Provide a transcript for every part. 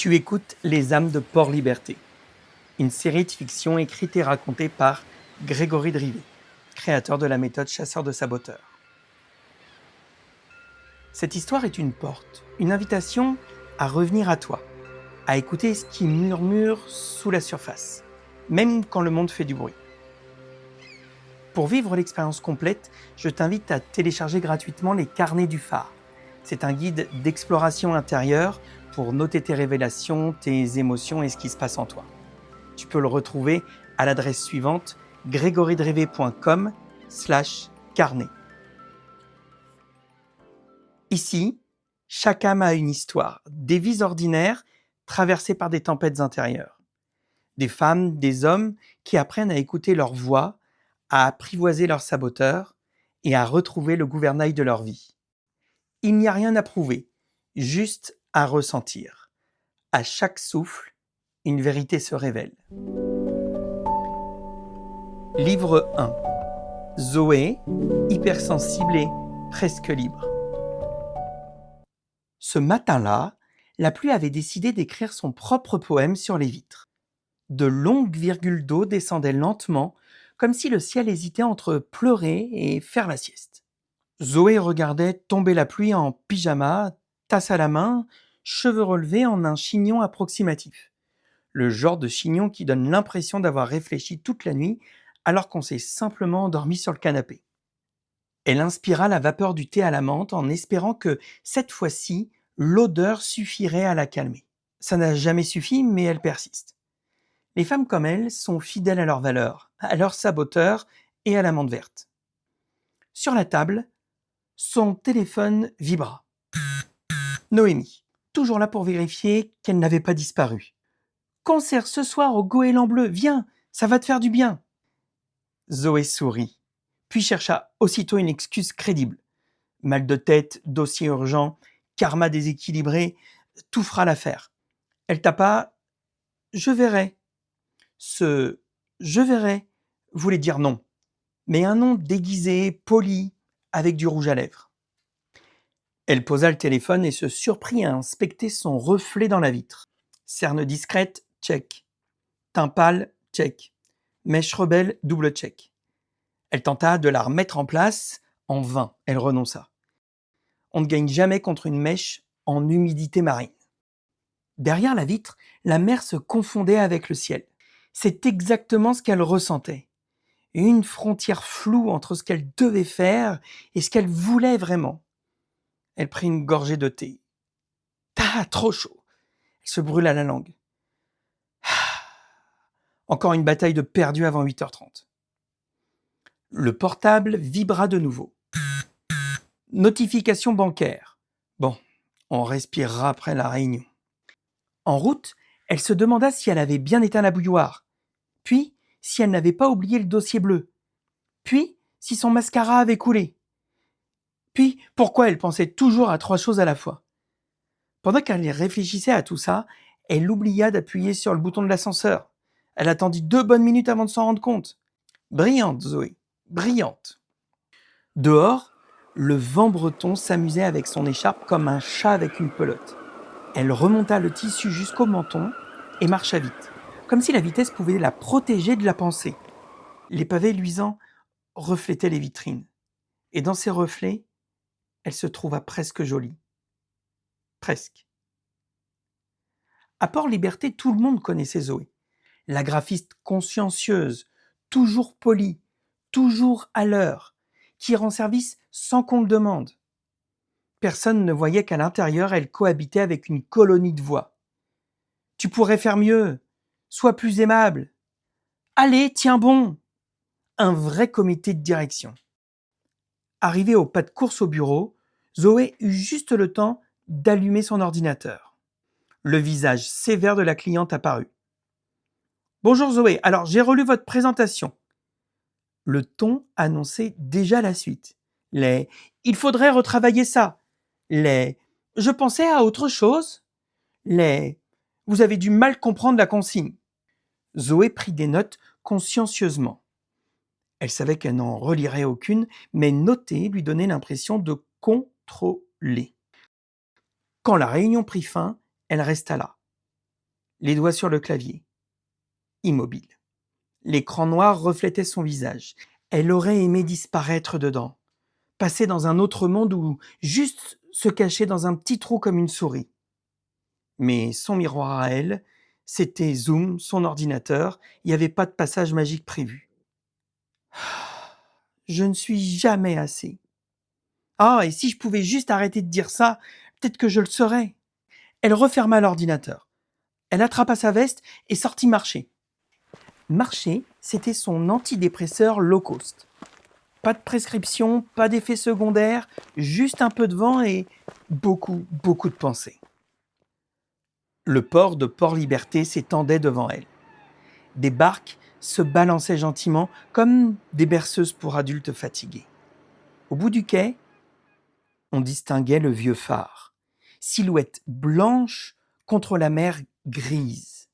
Tu écoutes Les âmes de Port-Liberté, une série de fiction écrite et racontée par Grégory Drivet, créateur de la méthode chasseur de saboteurs. Cette histoire est une porte, une invitation à revenir à toi, à écouter ce qui murmure sous la surface, même quand le monde fait du bruit. Pour vivre l'expérience complète, je t'invite à télécharger gratuitement les Carnets du phare. C'est un guide d'exploration intérieure pour noter tes révélations, tes émotions et ce qui se passe en toi. Tu peux le retrouver à l'adresse suivante grégorydrivet.com/carnet. Ici, chaque âme a une histoire, des vies ordinaires traversées par des tempêtes intérieures. Des femmes, des hommes qui apprennent à écouter leur voix, à apprivoiser leurs saboteurs et à retrouver le gouvernail de leur vie. Il n'y a rien à prouver, juste à ressentir. À chaque souffle, une vérité se révèle. Livre 1. Zoé, hypersensible et presque libre. Ce matin-là, la pluie avait décidé d'écrire son propre poème sur les vitres. De longues virgules d'eau descendaient lentement, comme si le ciel hésitait entre pleurer et faire la sieste. Zoé regardait tomber la pluie en pyjama, tasse à la main, cheveux relevés en un chignon approximatif. Le genre de chignon qui donne l'impression d'avoir réfléchi toute la nuit alors qu'on s'est simplement endormi sur le canapé. Elle inspira la vapeur du thé à la menthe en espérant que, cette fois-ci, l'odeur suffirait à la calmer. Ça n'a jamais suffi, mais elle persiste. Les femmes comme elle sont fidèles à leurs valeurs, à leurs saboteurs et à la menthe verte. Sur la table, son téléphone vibra. Noémie, toujours là pour vérifier qu'elle n'avait pas disparu. « Concert ce soir au Goéland Bleu, viens, ça va te faire du bien !» Zoé sourit, puis chercha aussitôt une excuse crédible. Mal de tête, dossier urgent, karma déséquilibré, tout fera l'affaire. Elle tapa « Je verrai ». Ce « je verrai » voulait dire non, mais un non déguisé, poli, avec du rouge à lèvres. Elle posa le téléphone et se surprit à inspecter son reflet dans la vitre. Cerne discrète, check. Teint pâle, check. Mèche rebelle, double check. Elle tenta de la remettre en place, en vain, elle renonça. On ne gagne jamais contre une mèche en humidité marine. Derrière la vitre, la mer se confondait avec le ciel. C'est exactement ce qu'elle ressentait. Une frontière floue entre ce qu'elle devait faire et ce qu'elle voulait vraiment. Elle prit une gorgée de thé. Ah, trop chaud. Elle se brûla la langue. Encore une bataille de perdu avant 8h30. Le portable vibra de nouveau. Notification bancaire. Bon, on respirera après la réunion. En route, elle se demanda si elle avait bien éteint la bouilloire. Puis, si elle n'avait pas oublié le dossier bleu. Puis, si son mascara avait coulé. Puis, pourquoi elle pensait toujours à 3 choses à la fois. Pendant qu'elle réfléchissait à tout ça, elle oublia d'appuyer sur le bouton de l'ascenseur. Elle attendit 2 bonnes minutes avant de s'en rendre compte. Brillante, Zoé, brillante. Dehors, le vent breton s'amusait avec son écharpe comme un chat avec une pelote. Elle remonta le tissu jusqu'au menton et marcha vite, comme si la vitesse pouvait la protéger de la pensée. Les pavés luisants reflétaient les vitrines, et dans ces reflets, elle se trouva presque jolie. Presque. À Port-Liberté, tout le monde connaissait Zoé. La graphiste consciencieuse, toujours polie, toujours à l'heure, qui rend service sans qu'on le demande. Personne ne voyait qu'à l'intérieur, elle cohabitait avec une colonie de voix. Tu pourrais faire mieux, sois plus aimable. Allez, tiens bon. Un vrai comité de direction. Arrivée au pas de course au bureau, Zoé eut juste le temps d'allumer son ordinateur. Le visage sévère de la cliente apparut. Bonjour Zoé, alors j'ai relu votre présentation. Le ton annonçait déjà la suite. Les « il faudrait retravailler ça ». Les « je pensais à autre chose ». Les « vous avez dû mal comprendre la consigne ». Zoé prit des notes consciencieusement. Elle savait qu'elle n'en relirait aucune, mais noter lui donnait l'impression de contrôler. Quand la réunion prit fin, elle resta là, les doigts sur le clavier, immobile. L'écran noir reflétait son visage. Elle aurait aimé disparaître dedans, passer dans un autre monde ou juste se cacher dans un petit trou comme une souris. Mais son miroir à elle, c'était Zoom, son ordinateur, il n'y avait pas de passage magique prévu. Je ne suis jamais assez. Ah, et si je pouvais juste arrêter de dire ça, peut-être que je le saurais. Elle referma l'ordinateur. Elle attrapa sa veste et sortit marcher. Marcher, c'était son antidépresseur low cost. Pas de prescription, pas d'effet secondaire, juste un peu de vent et beaucoup de pensées. Le port de Port-Liberté s'étendait devant elle. Des barques se balançaient gentiment comme des berceuses pour adultes fatigués. Au bout du quai, on distinguait le vieux phare, silhouette blanche contre la mer grise.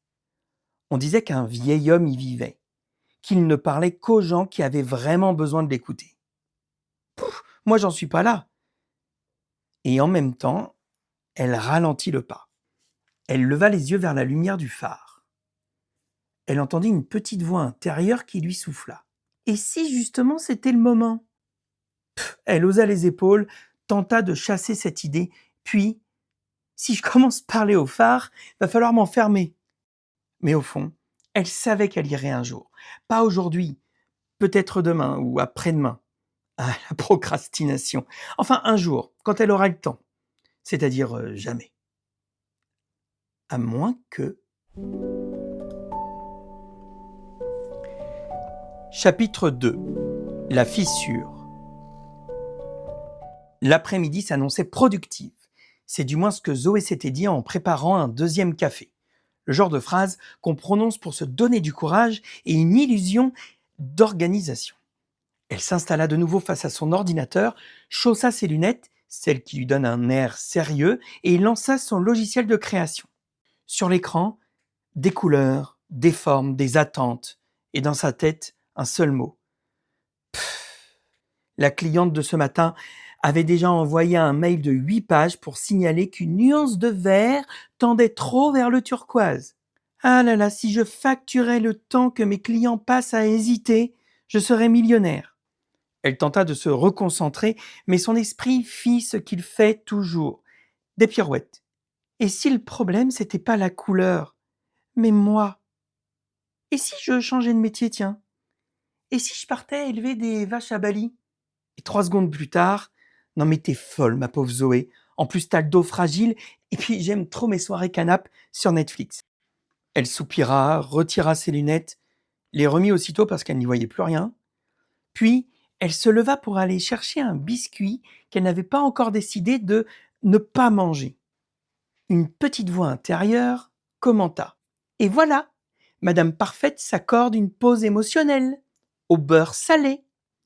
On disait qu'un vieil homme y vivait, qu'il ne parlait qu'aux gens qui avaient vraiment besoin de l'écouter. Moi, j'en suis pas là. Et en même temps, elle ralentit le pas. Elle leva les yeux vers la lumière du phare. Elle entendit une petite voix intérieure qui lui souffla. Et si justement c'était le moment? Elle haussa les épaules, tenta de chasser cette idée, puis, si je commence par parler au phare, va falloir m'enfermer. Mais au fond, elle savait qu'elle irait un jour. Pas aujourd'hui, peut-être demain ou après-demain. Ah, la procrastination. Enfin, un jour, quand elle aura le temps. C'est-à-dire jamais. À moins que... Chapitre 2. La fissure. L'après-midi s'annonçait productive. C'est du moins ce que Zoé s'était dit en préparant un deuxième café. Le genre de phrase qu'on prononce pour se donner du courage et une illusion d'organisation. Elle s'installa de nouveau face à son ordinateur, chaussa ses lunettes, celles qui lui donnent un air sérieux, et lança son logiciel de création. Sur l'écran, des couleurs, des formes, des attentes, et dans sa tête, un seul mot. La cliente de ce matin avait déjà envoyé un mail de 8 pages pour signaler qu'une nuance de vert tendait trop vers le turquoise. Ah là là, si je facturais le temps que mes clients passent à hésiter, je serais millionnaire. Elle tenta de se reconcentrer, mais son esprit fit ce qu'il fait toujours. Des pirouettes. Et si le problème, c'était pas la couleur, mais moi? Et si je changeais de métier, tiens? Et si je partais élever des vaches à Bali? Et 3 secondes plus tard, non mais t'es folle, ma pauvre Zoé. En plus, t'as le dos fragile, et puis j'aime trop mes soirées canapes sur Netflix. Elle soupira, retira ses lunettes, les remit aussitôt parce qu'elle n'y voyait plus rien. Puis, elle se leva pour aller chercher un biscuit qu'elle n'avait pas encore décidé de ne pas manger. Une petite voix intérieure commenta. Et voilà, Madame Parfaite s'accorde une pause émotionnelle, au beurre salé.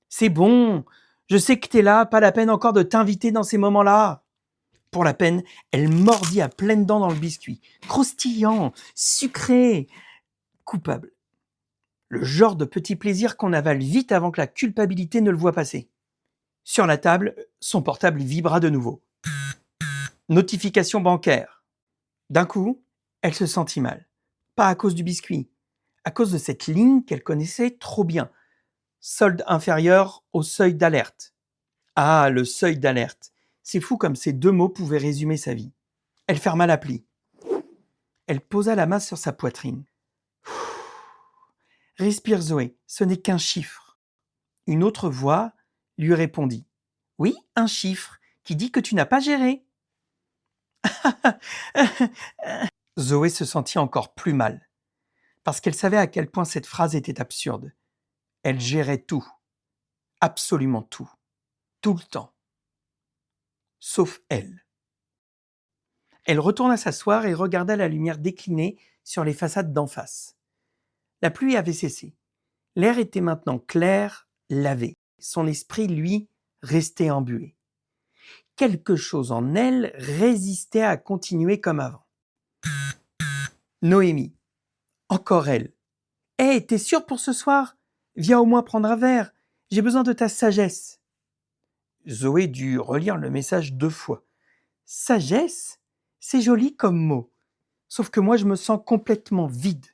C'est bon, je sais que t'es là, pas la peine encore de t'inviter dans ces moments-là. Pour la peine, elle mordit à pleines dents dans le biscuit. Croustillant, sucré, coupable. Le genre de petit plaisir qu'on avale vite avant que la culpabilité ne le voie passer. Sur la table, son portable vibra de nouveau. Notification bancaire. D'un coup, elle se sentit mal. Pas à cause du biscuit, à cause de cette ligne qu'elle connaissait trop bien. Solde inférieur au seuil d'alerte. Ah, le seuil d'alerte. C'est fou comme ces 2 mots pouvaient résumer sa vie. Elle ferma l'appli. Elle posa la main sur sa poitrine. Respire Zoé, ce n'est qu'un chiffre. Une autre voix lui répondit. Oui, un chiffre qui dit que tu n'as pas géré. Zoé se sentit encore plus mal, parce qu'elle savait à quel point cette phrase était absurde. Elle gérait tout, absolument tout le temps, sauf elle. Elle retourna s'asseoir et regarda la lumière décliner sur les façades d'en face. La pluie avait cessé. L'air était maintenant clair, lavé. Son esprit, lui, restait embué. Quelque chose en elle résistait à continuer comme avant. Noémie. Encore elle. Hé, t'es sûre pour ce soir? Viens au moins prendre un verre. J'ai besoin de ta sagesse. Zoé dut relire le message 2 fois. Sagesse? C'est joli comme mot. Sauf que moi, je me sens complètement vide.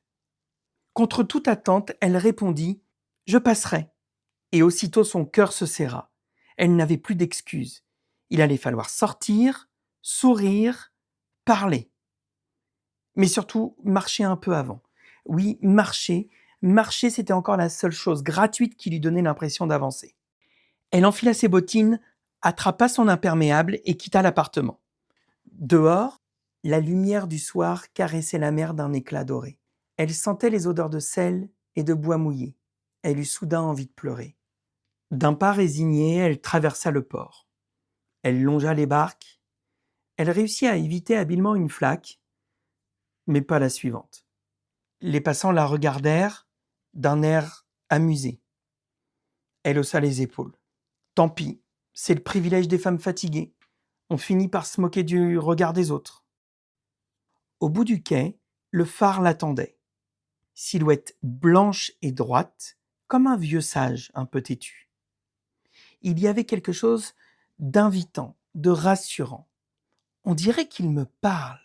Contre toute attente, elle répondit « Je passerai ». Et aussitôt son cœur se serra. Elle n'avait plus d'excuses. Il allait falloir sortir, sourire, parler. Mais surtout, marcher un peu avant. Oui, marcher. Marcher, c'était encore la seule chose gratuite qui lui donnait l'impression d'avancer. Elle enfila ses bottines, attrapa son imperméable et quitta l'appartement. Dehors, la lumière du soir caressait la mer d'un éclat doré. Elle sentait les odeurs de sel et de bois mouillé. Elle eut soudain envie de pleurer. D'un pas résigné, elle traversa le port. Elle longea les barques. Elle réussit à éviter habilement une flaque, mais pas la suivante. Les passants la regardèrent d'un air amusé. Elle haussa les épaules. Tant pis, c'est le privilège des femmes fatiguées. On finit par se moquer du regard des autres. Au bout du quai, le phare l'attendait. Silhouette blanche et droite, comme un vieux sage un peu têtu. Il y avait quelque chose d'invitant, de rassurant. On dirait qu'il me parle.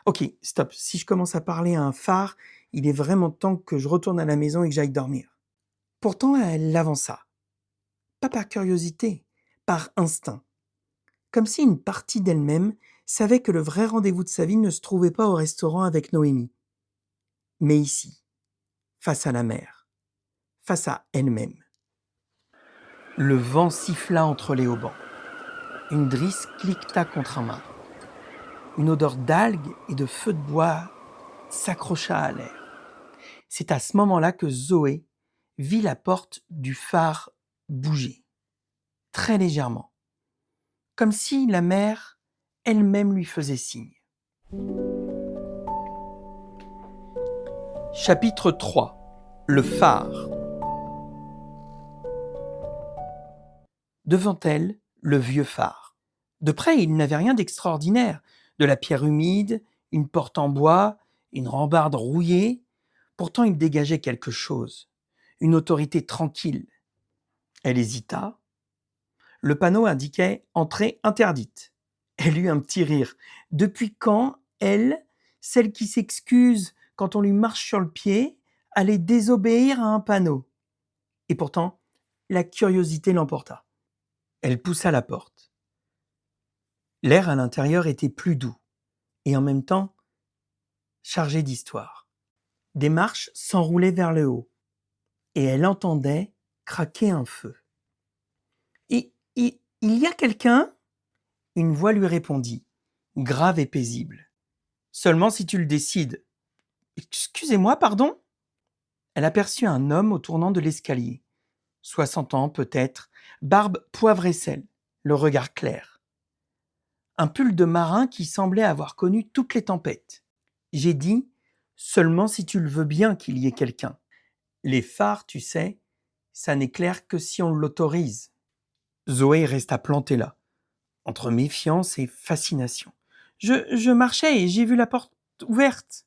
Ok, stop, si je commence à parler à un phare, il est vraiment temps que je retourne à la maison et que j'aille dormir. Pourtant, elle avança. Pas par curiosité, par instinct. Comme si une partie d'elle-même savait que le vrai rendez-vous de sa vie ne se trouvait pas au restaurant avec Noémie, mais ici, face à la mer, face à elle-même. Le vent siffla entre les haubans. Une drisse cliqueta contre un mât. Une odeur d'algues et de feu de bois s'accrocha à l'air. C'est à ce moment-là que Zoé vit la porte du phare bouger, très légèrement, comme si la mer elle-même lui faisait signe. Chapitre 3. Le phare. Devant elle, le vieux phare. De près, il n'avait rien d'extraordinaire. De la pierre humide, une porte en bois, une rambarde rouillée. Pourtant, il dégageait quelque chose, une autorité tranquille. Elle hésita. Le panneau indiquait « Entrée interdite ». Elle eut un petit rire. Depuis quand, elle, celle qui s'excuse quand on lui marche sur le pied, allait désobéir à un panneau? Et pourtant, la curiosité l'emporta. Elle poussa la porte. L'air à l'intérieur était plus doux et en même temps chargé d'histoire. Des marches s'enroulaient vers le haut et elle entendait craquer un feu. Il y a quelqu'un? Une voix lui répondit, grave et paisible. Seulement si tu le décides. Excusez-moi, pardon? Elle aperçut un homme au tournant de l'escalier. 60 ans peut-être, barbe poivre et sel, le regard clair. Un pull de marin qui semblait avoir connu toutes les tempêtes. J'ai dit, seulement si tu le veux bien qu'il y ait quelqu'un. Les phares, tu sais, ça n'éclaire que si on l'autorise. Zoé resta plantée là, entre méfiance et fascination. Je marchais et j'ai vu la porte ouverte.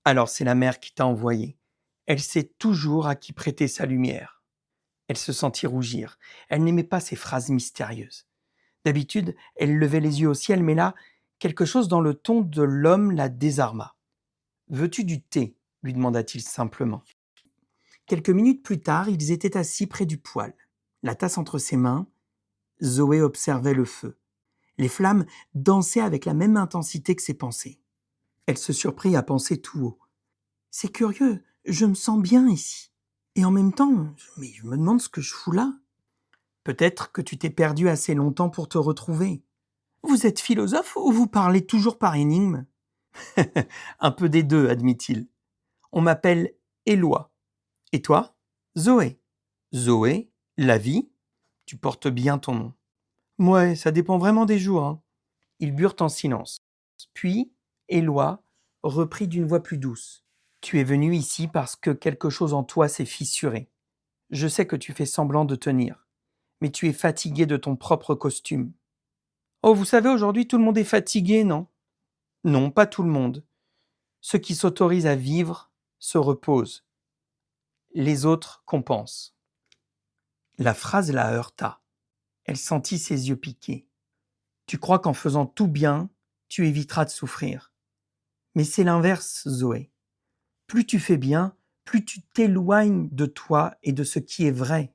Alors c'est la mer qui t'a envoyé. Elle sait toujours à qui prêter sa lumière. Elle se sentit rougir. Elle n'aimait pas ces phrases mystérieuses. D'habitude, elle levait les yeux au ciel, mais là, quelque chose dans le ton de l'homme la désarma. « Veux-tu du thé ?» lui demanda-t-il simplement. Quelques minutes plus tard, ils étaient assis près du poêle. La tasse entre ses mains, Zoé observait le feu. Les flammes dansaient avec la même intensité que ses pensées. Elle se surprit à penser tout haut. « C'est curieux, je me sens bien ici. Et en même temps, mais je me demande ce que je fous là. Peut-être que tu t'es perdu assez longtemps pour te retrouver. Vous êtes philosophe ou vous parlez toujours par énigme ?» Un peu des deux, admit-il. On m'appelle Éloi. Et toi? Zoé. Zoé, la vie? Tu portes bien ton nom. Ouais, ça dépend vraiment des jours, hein. Ils burent en silence. Puis, Éloi reprit d'une voix plus douce. Tu es venu ici parce que quelque chose en toi s'est fissuré. Je sais que tu fais semblant de tenir, mais tu es fatigué de ton propre costume. Oh, vous savez, aujourd'hui, tout le monde est fatigué, non? Non, pas tout le monde. Ceux qui s'autorisent à vivre se reposent. Les autres compensent. La phrase la heurta. Elle sentit ses yeux piquer. Tu crois qu'en faisant tout bien, tu éviteras de souffrir. Mais c'est l'inverse, Zoé. Plus tu fais bien, plus tu t'éloignes de toi et de ce qui est vrai.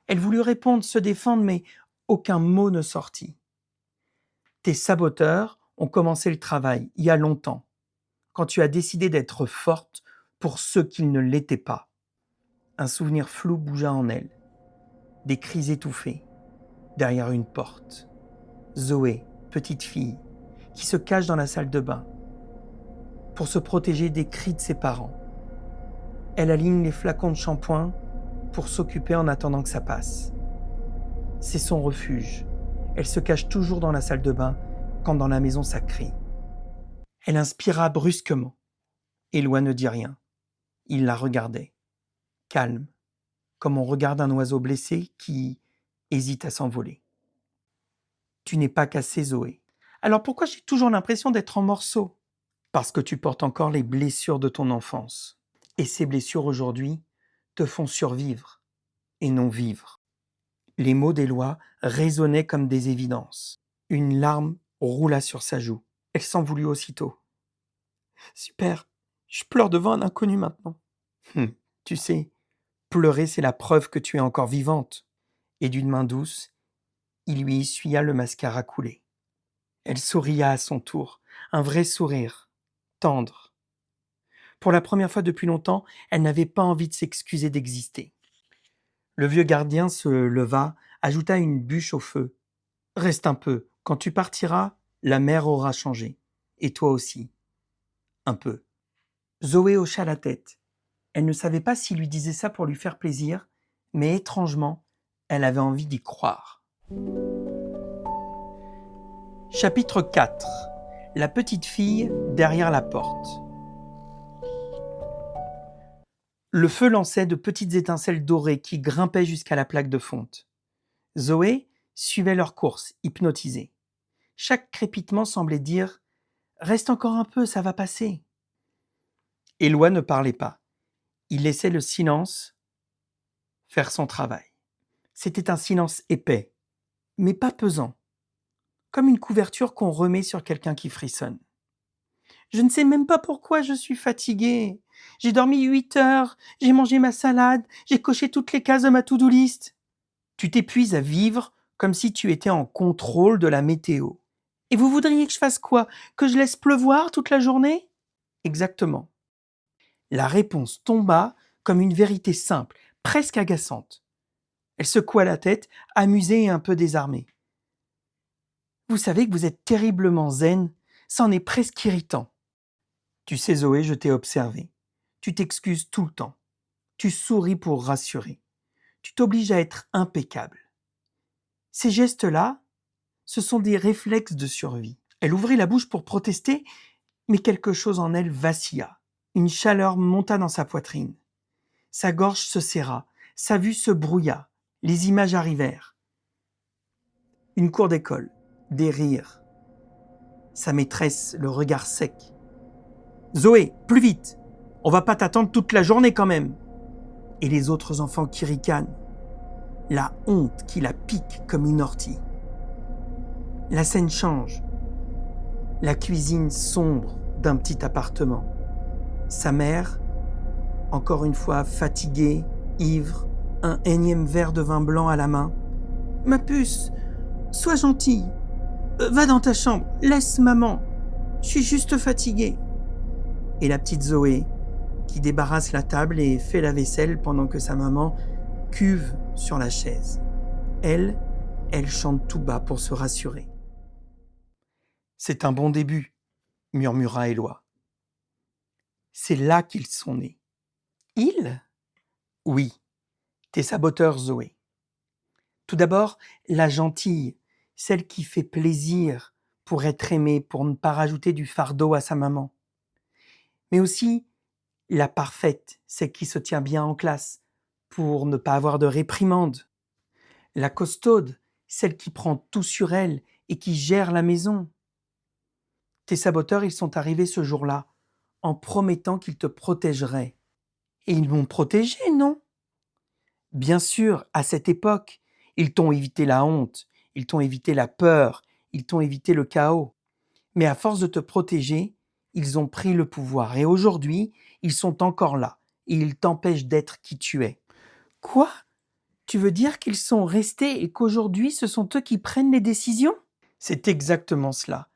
Elle voulut répondre, se défendre, mais aucun mot ne sortit. Tes saboteurs ont commencé le travail il y a longtemps, quand tu as décidé d'être forte pour ceux qui ne l'étaient pas. Un souvenir flou bougea en elle. Des cris étouffés, derrière une porte. Zoé, petite fille, qui se cache dans la salle de bain, pour se protéger des cris de ses parents. Elle aligne les flacons de shampoing pour s'occuper en attendant que ça passe. C'est son refuge. Elle se cache toujours dans la salle de bain quand dans la maison ça crie. Elle inspira brusquement. Éloi ne dit rien. Il la regardait, calme, comme on regarde un oiseau blessé qui hésite à s'envoler. Tu n'es pas cassée, Zoé. Alors pourquoi j'ai toujours l'impression d'être en morceaux? Parce que tu portes encore les blessures de ton enfance. Et ces blessures aujourd'hui te font survivre et non vivre. Les mots d'Éloi résonnaient comme des évidences. Une larme roula sur sa joue. Elle s'en voulut aussitôt. Super, je pleure devant un inconnu maintenant. Tu sais, pleurer c'est la preuve que tu es encore vivante. Et d'une main douce, il lui essuya le mascara coulé. Elle souria à son tour, un vrai sourire, tendre. Pour la première fois depuis longtemps, elle n'avait pas envie de s'excuser d'exister. Le vieux gardien se leva, ajouta une bûche au feu. Reste un peu, quand tu partiras, la mer aura changé. Et toi aussi. Un peu. Zoé hocha la tête. Elle ne savait pas s'il lui disait ça pour lui faire plaisir, mais étrangement, elle avait envie d'y croire. Chapitre 4. La petite fille derrière la porte. Le feu lançait de petites étincelles dorées qui grimpaient jusqu'à la plaque de fonte. Zoé suivait leur course, hypnotisée. Chaque crépitement semblait dire « Reste encore un peu, ça va passer ». Éloi ne parlait pas. Il laissait le silence faire son travail. C'était un silence épais, mais pas pesant, comme une couverture qu'on remet sur quelqu'un qui frissonne. Je ne sais même pas pourquoi je suis fatiguée. J'ai dormi 8 heures, j'ai mangé ma salade, j'ai coché toutes les cases de ma to-do list. Tu t'épuises à vivre comme si tu étais en contrôle de la météo. Et vous voudriez que je fasse quoi? Que je laisse pleuvoir toute la journée? Exactement. La réponse tomba comme une vérité simple, presque agaçante. Elle secoua la tête, amusée et un peu désarmée. Vous savez que vous êtes terriblement zen, ça en est presque irritant. Tu sais, Zoé, je t'ai observé. Tu t'excuses tout le temps. Tu souris pour rassurer. Tu t'obliges à être impeccable. Ces gestes-là, ce sont des réflexes de survie. Elle ouvrit la bouche pour protester, mais quelque chose en elle vacilla. Une chaleur monta dans sa poitrine. Sa gorge se serra, sa vue se brouilla. Les images arrivèrent. Une cour d'école, des rires. Sa maîtresse, le regard sec. Zoé, plus vite! On va pas t'attendre toute la journée quand même! Et les autres enfants qui ricanent. La honte qui la pique comme une ortie. La scène change. La cuisine sombre d'un petit appartement. Sa mère, encore une fois fatiguée, ivre, un énième verre de vin blanc à la main. « Ma puce, sois gentille. Va dans ta chambre, laisse maman. Je suis juste fatiguée. » Et la petite Zoé, qui débarrasse la table et fait la vaisselle pendant que sa maman cuve sur la chaise. Elle chante tout bas pour se rassurer. « C'est un bon début, » murmura Éloi. C'est là qu'ils sont nés. Ils? Oui, tes saboteurs, Zoé. Tout d'abord, la gentille, celle qui fait plaisir pour être aimée, pour ne pas rajouter du fardeau à sa maman. Mais aussi la parfaite, celle qui se tient bien en classe, pour ne pas avoir de réprimande. La costaude, celle qui prend tout sur elle et qui gère la maison. Tes saboteurs, ils sont arrivés ce jour-là, en promettant qu'ils te protégeraient. Et ils m'ont protégé, non? Bien sûr, à cette époque, ils t'ont évité la honte, ils t'ont évité la peur, ils t'ont évité le chaos. Mais à force de te protéger, Ils ont pris le pouvoir et aujourd'hui, ils sont encore là et ils t'empêchent d'être qui tu es. Quoi? Tu veux dire qu'ils sont restés et qu'aujourd'hui, ce sont eux qui prennent les décisions? C'est exactement cela.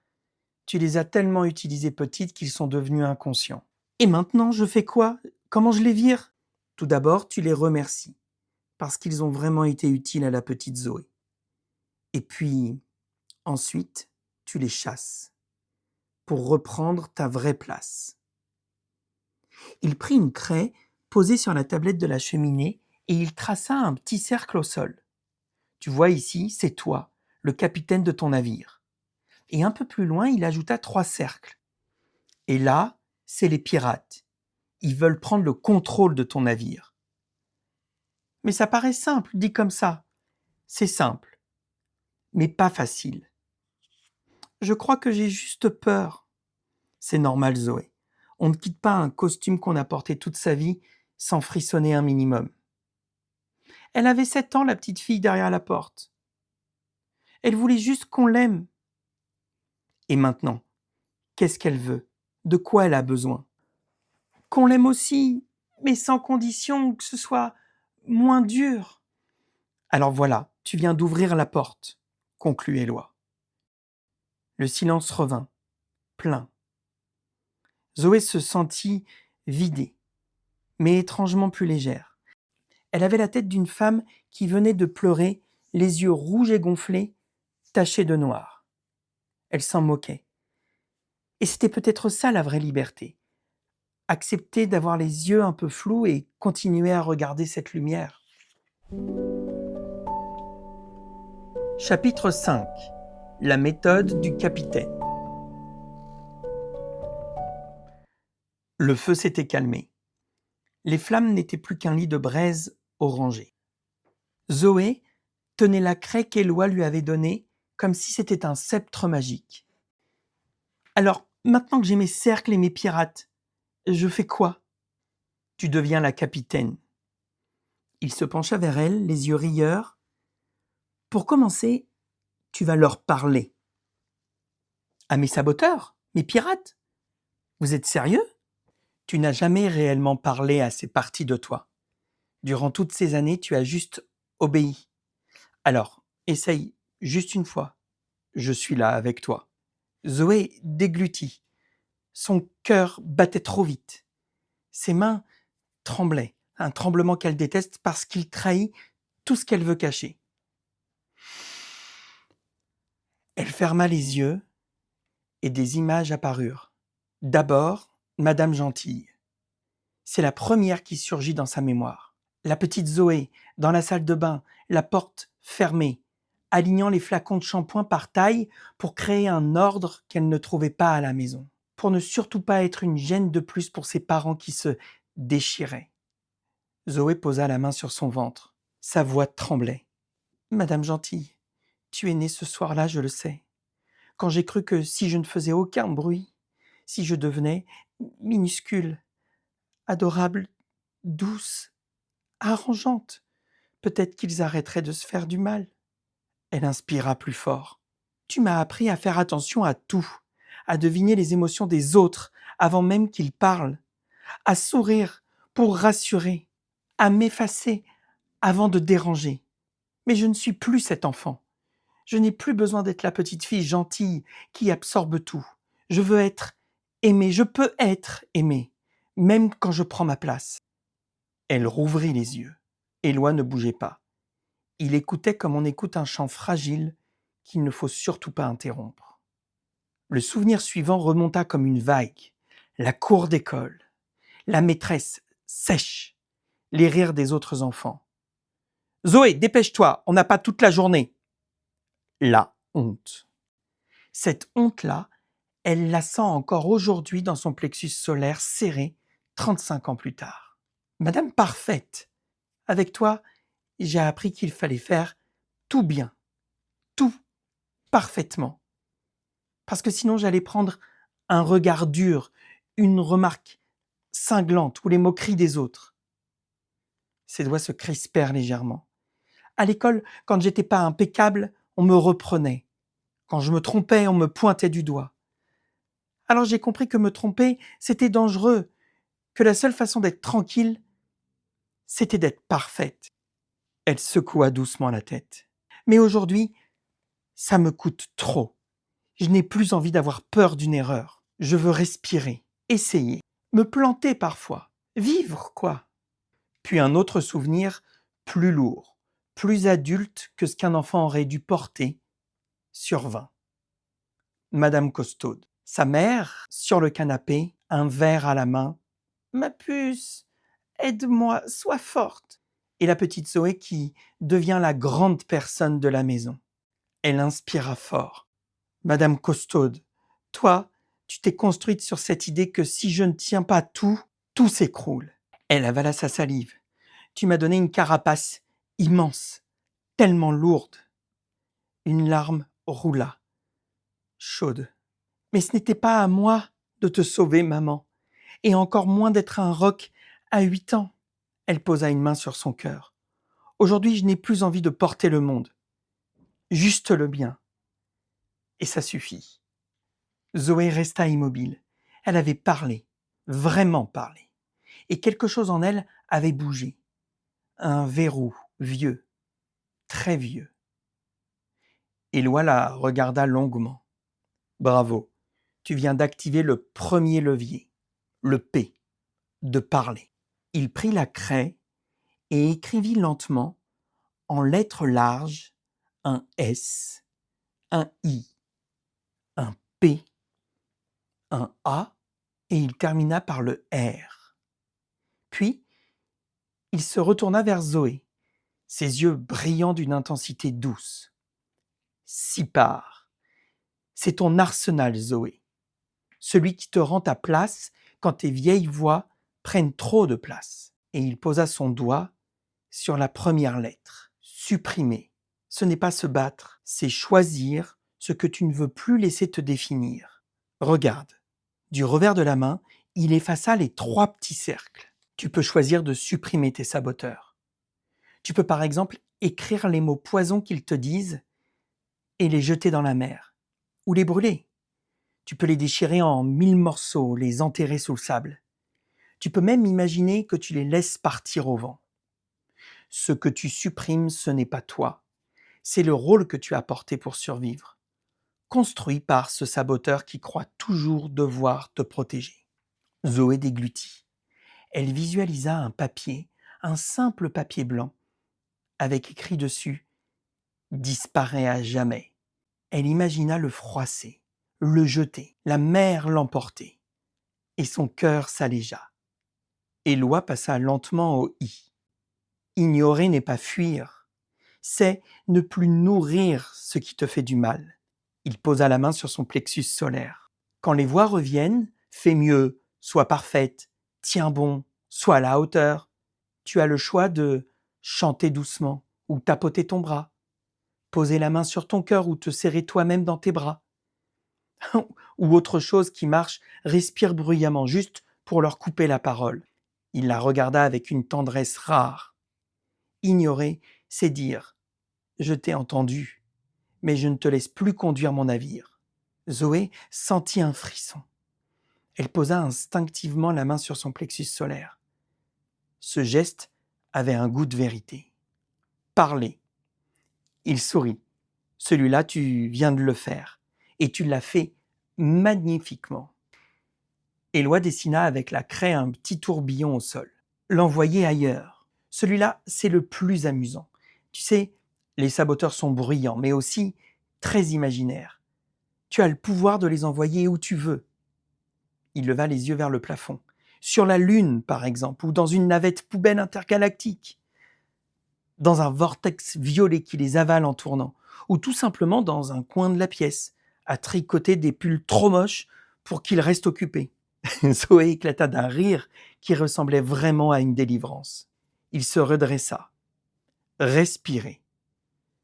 Tu les as tellement utilisés petites qu'ils sont devenus inconscients. Et maintenant, je fais quoi? Comment je les vire? Tout d'abord, tu les remercies, parce qu'ils ont vraiment été utiles à la petite Zoé. Et puis, ensuite, tu les chasses, pour reprendre ta vraie place. Il prit une craie posée sur la tablette de la cheminée et il traça un petit cercle au sol. Tu vois ici, c'est toi, le capitaine de ton navire. Et un peu plus loin, il ajouta 3 cercles. Et là, c'est les pirates. Ils veulent prendre le contrôle de ton navire. Mais ça paraît simple, dit comme ça. C'est simple, mais pas facile. Je crois que j'ai juste peur. C'est normal, Zoé. On ne quitte pas un costume qu'on a porté toute sa vie sans frissonner un minimum. Elle avait 7 ans, la petite fille derrière la porte. Elle voulait juste qu'on l'aime. Et maintenant, qu'est-ce qu'elle veut? De quoi elle a besoin? Qu'on l'aime aussi, mais sans condition que ce soit moins dur. Alors voilà, tu viens d'ouvrir la porte, conclut Éloi. Le silence revint, plein. Zoé se sentit vidée, mais étrangement plus légère. Elle avait la tête d'une femme qui venait de pleurer, les yeux rouges et gonflés, tachés de noir. Elle s'en moquait. Et c'était peut-être ça la vraie liberté. Accepter d'avoir les yeux un peu flous et continuer à regarder cette lumière. Chapitre 5. La méthode du capitaine. Le feu s'était calmé. Les flammes n'étaient plus qu'un lit de braise orangé. Zoé tenait la craie qu'Éloi lui avait donnée comme si c'était un sceptre magique. Alors, maintenant que j'ai mes cercles et mes pirates, je fais quoi? Tu deviens la capitaine. Il se pencha vers elle, les yeux rieurs. Pour commencer, tu vas leur parler. À mes saboteurs, mes pirates? Vous êtes sérieux? Tu n'as jamais réellement parlé à ces parties de toi. Durant toutes ces années, tu as juste obéi. Alors, essaye juste une fois. Je suis là avec toi. Zoé déglutit. Son cœur battait trop vite. Ses mains tremblaient, un tremblement qu'elle déteste parce qu'il trahit tout ce qu'elle veut cacher. Elle ferma les yeux et des images apparurent. D'abord, Madame Gentille. C'est la première qui surgit dans sa mémoire. La petite Zoé, dans la salle de bain, la porte fermée, alignant les flacons de shampoing par taille pour créer un ordre qu'elle ne trouvait pas à la maison, pour ne surtout pas être une gêne de plus pour ses parents qui se déchiraient. Zoé posa la main sur son ventre. Sa voix tremblait. Madame Gentille, tu es née ce soir-là, je le sais. Quand j'ai cru que si je ne faisais aucun bruit, si je devenais minuscule, adorable, douce, arrangeante, peut-être qu'ils arrêteraient de se faire du mal. Elle inspira plus fort. Tu m'as appris à faire attention à tout, à deviner les émotions des autres avant même qu'ils parlent, à sourire pour rassurer, à m'effacer avant de déranger. Mais je ne suis plus cet enfant. Je n'ai plus besoin d'être la petite fille gentille qui absorbe tout. Je veux être aimée, je peux être aimée, même quand je prends ma place. Elle rouvrit les yeux. Éloi ne bougeait pas. Il écoutait comme on écoute un chant fragile qu'il ne faut surtout pas interrompre. Le souvenir suivant remonta comme une vague. La cour d'école, la maîtresse sèche, les rires des autres enfants. Zoé, dépêche-toi, on n'a pas toute la journée. La honte. Cette honte-là, elle la sent encore aujourd'hui dans son plexus solaire serré 35 ans plus tard. Madame parfaite, avec toi, j'ai appris qu'il fallait faire tout bien, tout parfaitement. Parce que sinon j'allais prendre un regard dur, une remarque cinglante ou les moqueries des autres. Ses doigts se crispèrent légèrement. À l'école, quand j'étais pas impeccable, on me reprenait. Quand je me trompais, on me pointait du doigt. Alors j'ai compris que me tromper, c'était dangereux, que la seule façon d'être tranquille, c'était d'être parfaite. Elle secoua doucement la tête. Mais aujourd'hui, ça me coûte trop. Je n'ai plus envie d'avoir peur d'une erreur. Je veux respirer, essayer, me planter parfois, vivre quoi. Puis un autre souvenir plus lourd, plus adulte que ce qu'un enfant aurait dû porter, survint. Madame Costaude, sa mère, sur le canapé, un verre à la main. Ma puce, aide-moi, sois forte. Et la petite Zoé qui devient la grande personne de la maison. Elle inspira fort. Madame Costaude, toi, tu t'es construite sur cette idée que si je ne tiens pas tout, tout s'écroule. Elle avala sa salive. Tu m'as donné une carapace immense, tellement lourde. Une larme roula, chaude. Mais ce n'était pas à moi de te sauver, maman, et encore moins d'être un roc à 8 ans. Elle posa une main sur son cœur. Aujourd'hui, je n'ai plus envie de porter le monde, juste le bien. Et ça suffit. Zoé resta immobile. Elle avait parlé, vraiment parlé. Et quelque chose en elle avait bougé. Un verrou vieux, très vieux. Éloi la regarda longuement. Bravo, tu viens d'activer le premier levier, le P, de parler. Il prit la craie et écrivit lentement, en lettres larges, un S, un I, un P, un A, et il termina par le R. Puis, il se retourna vers Zoé, ses yeux brillants d'une intensité douce. Sipar, c'est ton arsenal, Zoé. Celui qui te rend ta place quand tes vieilles voix prennent trop de place. Et il posa son doigt sur la première lettre. Supprimer. Ce n'est pas se battre, c'est choisir ce que tu ne veux plus laisser te définir. Regarde. Du revers de la main, il effaça les 3 petits cercles. Tu peux choisir de supprimer tes saboteurs. Tu peux par exemple écrire les mots poison qu'ils te disent et les jeter dans la mer. Ou les brûler. Tu peux les déchirer en 1000 morceaux, les enterrer sous le sable. Tu peux même imaginer que tu les laisses partir au vent. Ce que tu supprimes, ce n'est pas toi. C'est le rôle que tu as porté pour survivre, construit par ce saboteur qui croit toujours devoir te protéger. Zoé déglutit. Elle visualisa un papier, un simple papier blanc, avec écrit dessus « Disparaît à jamais ». Elle imagina le froisser, le jeter, la mer l'emporter. Et son cœur s'allégea. Éloi passa lentement au « i ». Ignorer n'est pas fuir, c'est ne plus nourrir ce qui te fait du mal. Il posa la main sur son plexus solaire. Quand les voix reviennent, fais mieux, sois parfaite, tiens bon, sois à la hauteur. Tu as le choix de chanter doucement ou tapoter ton bras, poser la main sur ton cœur ou te serrer toi-même dans tes bras. Ou autre chose qui marche, respire bruyamment, juste pour leur couper la parole. Il la regarda avec une tendresse rare. Ignorer, c'est dire « Je t'ai entendu, mais je ne te laisse plus conduire mon navire ». Zoé sentit un frisson. Elle posa instinctivement la main sur son plexus solaire. Ce geste avait un goût de vérité. Parler. Il sourit. Celui-là, tu viens de le faire. Et tu l'as fait magnifiquement. Éloi dessina avec la craie un petit tourbillon au sol. L'envoyer ailleurs. Celui-là, c'est le plus amusant. Tu sais, les saboteurs sont bruyants, mais aussi très imaginaires. Tu as le pouvoir de les envoyer où tu veux. Il leva les yeux vers le plafond. Sur la Lune, par exemple, ou dans une navette poubelle intergalactique. Dans un vortex violet qui les avale en tournant. Ou tout simplement dans un coin de la pièce, à tricoter des pulls trop moches pour qu'ils restent occupés. Zoé éclata d'un rire qui ressemblait vraiment à une délivrance. Il se redressa. Respirer.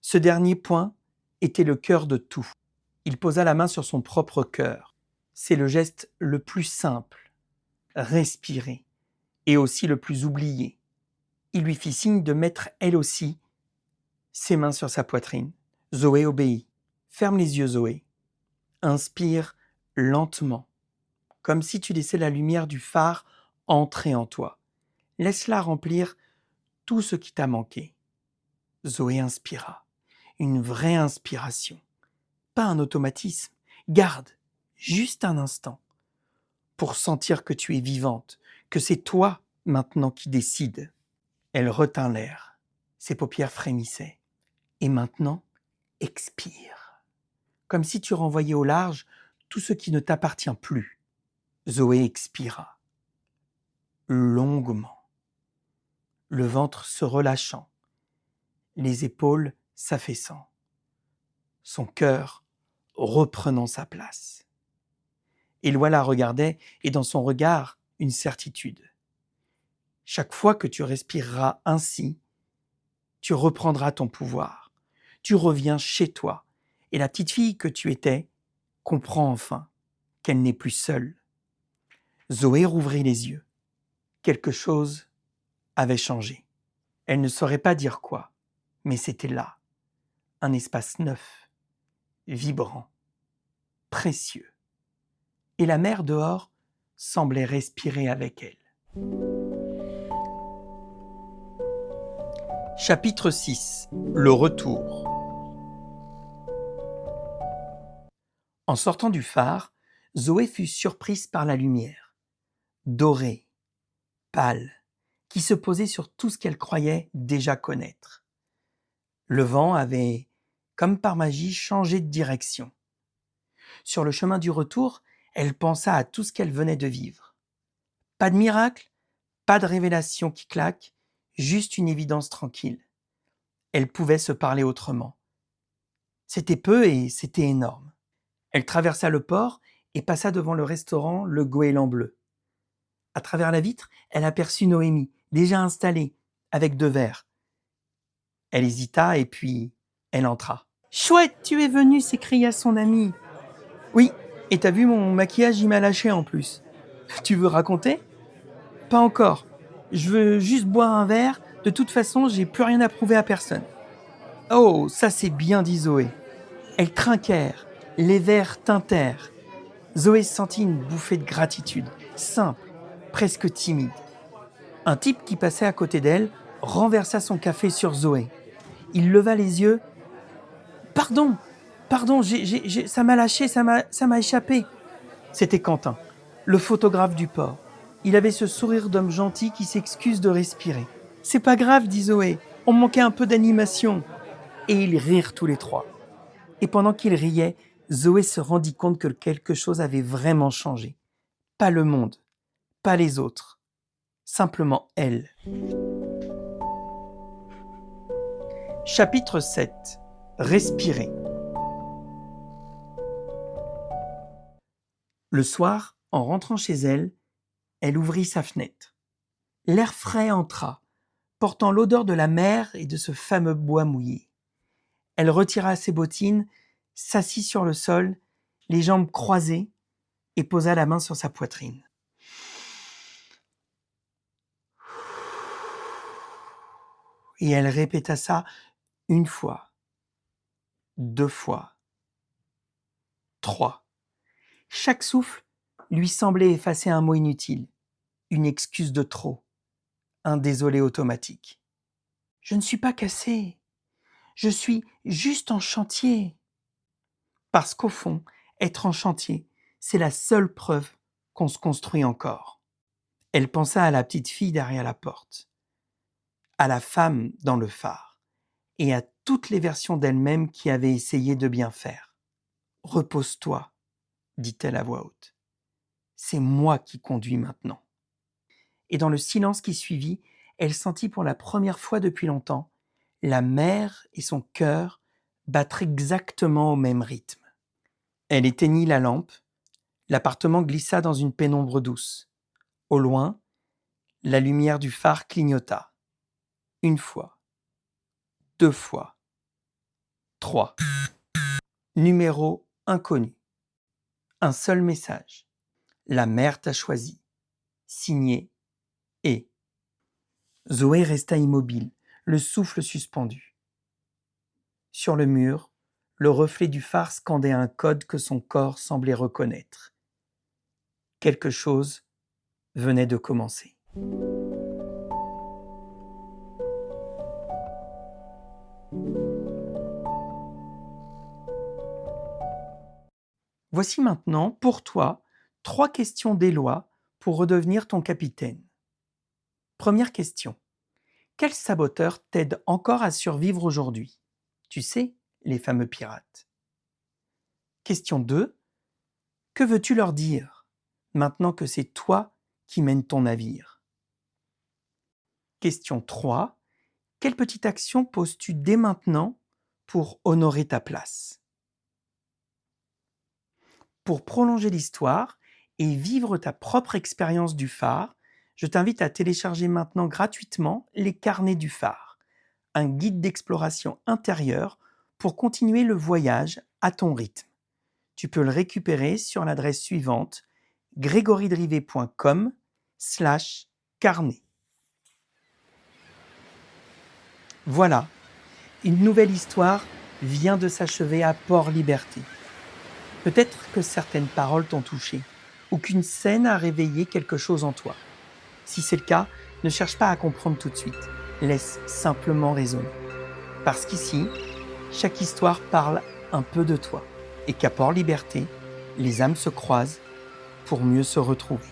Ce dernier point était le cœur de tout. Il posa la main sur son propre cœur. C'est le geste le plus simple. Respirer. Et aussi le plus oublié. Il lui fit signe de mettre elle aussi ses mains sur sa poitrine. Zoé obéit. Ferme les yeux, Zoé. Inspire lentement. comme si tu laissais la lumière du phare entrer en toi. Laisse-la remplir tout ce qui t'a manqué. Zoé inspira. Une vraie inspiration. Pas un automatisme. Garde, juste un instant, pour sentir que tu es vivante, que c'est toi maintenant qui décides. Elle retint l'air. Ses paupières frémissaient. Et maintenant, expire. Comme si tu renvoyais au large tout ce qui ne t'appartient plus. Zoé expira. Longuement. Le ventre se relâchant. Les épaules s'affaissant. Son cœur reprenant sa place. Éloi la regardait et dans son regard, une certitude. Chaque fois que tu respireras ainsi, tu reprendras ton pouvoir. Tu reviens chez toi. Et la petite fille que tu étais comprend enfin qu'elle n'est plus seule. Zoé rouvrit les yeux. Quelque chose avait changé. Elle ne saurait pas dire quoi, mais c'était là, un espace neuf, vibrant, précieux. Et la mer dehors semblait respirer avec elle. Chapitre 6. Le retour. En sortant du phare, Zoé fut surprise par la lumière, dorée, pâle, qui se posait sur tout ce qu'elle croyait déjà connaître. Le vent avait, comme par magie, changé de direction. Sur le chemin du retour, elle pensa à tout ce qu'elle venait de vivre. Pas de miracle, pas de révélation qui claque, juste une évidence tranquille. Elle pouvait se parler autrement. C'était peu et c'était énorme. Elle traversa le port et passa devant le restaurant Le Goéland Bleu. À travers la vitre, elle aperçut Noémie, déjà installée, avec 2 verres. Elle hésita et puis elle entra. « Chouette, tu es venue !» s'écria son amie. « Oui, et t'as vu mon maquillage, il m'a lâché en plus. Tu veux raconter ?»« Pas encore. Je veux juste boire un verre. De toute façon, j'ai plus rien à prouver à personne. » « Oh, ça c'est bien dit Zoé. » Elles trinquèrent, les verres tintèrent. Zoé sentit une bouffée de gratitude, simple, presque timide. Un type qui passait à côté d'elle renversa son café sur Zoé. Il leva les yeux. « Pardon, ça m'a lâché, ça m'a échappé. » C'était Quentin, le photographe du port. Il avait ce sourire d'homme gentil qui s'excuse de respirer. « C'est pas grave, dit Zoé, on manquait un peu d'animation. » Et ils rirent tous les 3. Et pendant qu'ils riaient, Zoé se rendit compte que quelque chose avait vraiment changé. Pas le monde, pas les autres, simplement elle. Chapitre 7. Respirer. Le soir, en rentrant chez elle, elle ouvrit sa fenêtre. L'air frais entra, portant l'odeur de la mer et de ce fameux bois mouillé. Elle retira ses bottines, s'assit sur le sol, les jambes croisées, et posa la main sur sa poitrine. Et elle répéta ça 1 fois, 2 fois, 3. Chaque souffle lui semblait effacer un mot inutile, une excuse de trop, un désolé automatique. « Je ne suis pas cassée, je suis juste en chantier. » Parce qu'au fond, être en chantier, c'est la seule preuve qu'on se construit encore. Elle pensa à la petite fille derrière la porte, à la femme dans le phare, et à toutes les versions d'elle-même qui avaient essayé de bien faire. « Repose-toi, » dit-elle à voix haute. « C'est moi qui conduis maintenant. » Et dans le silence qui suivit, elle sentit pour la première fois depuis longtemps la mer et son cœur battre exactement au même rythme. Elle éteignit la lampe, l'appartement glissa dans une pénombre douce. Au loin, la lumière du phare clignota. 1 fois, 2 fois, 3. Numéro inconnu. Un seul message. La mer t'a choisi. Signé et. Zoé resta immobile, le souffle suspendu. Sur le mur, le reflet du phare scandait un code que son corps semblait reconnaître. quelque chose venait de commencer. Voici maintenant, pour toi, 3 questions d'Éloi pour redevenir ton capitaine. Première question. Quel saboteur t'aide encore à survivre aujourd'hui? Tu sais, les fameux pirates. Question 2. Que veux-tu leur dire maintenant que c'est toi qui mènes ton navire? Question 3. Quelle petite action poses-tu dès maintenant pour honorer ta place? Pour prolonger l'histoire et vivre ta propre expérience du phare, je t'invite à télécharger maintenant gratuitement les carnets du phare, un guide d'exploration intérieure pour continuer le voyage à ton rythme. Tu peux le récupérer sur l'adresse suivante grégoridrivet.com/carnet. Voilà, une nouvelle histoire vient de s'achever à Port-Liberté. Peut-être que certaines paroles t'ont touché, ou qu'une scène a réveillé quelque chose en toi. Si c'est le cas, ne cherche pas à comprendre tout de suite. Laisse simplement résonner. Parce qu'ici, chaque histoire parle un peu de toi. Et qu'à Port-Liberté, les âmes se croisent pour mieux se retrouver.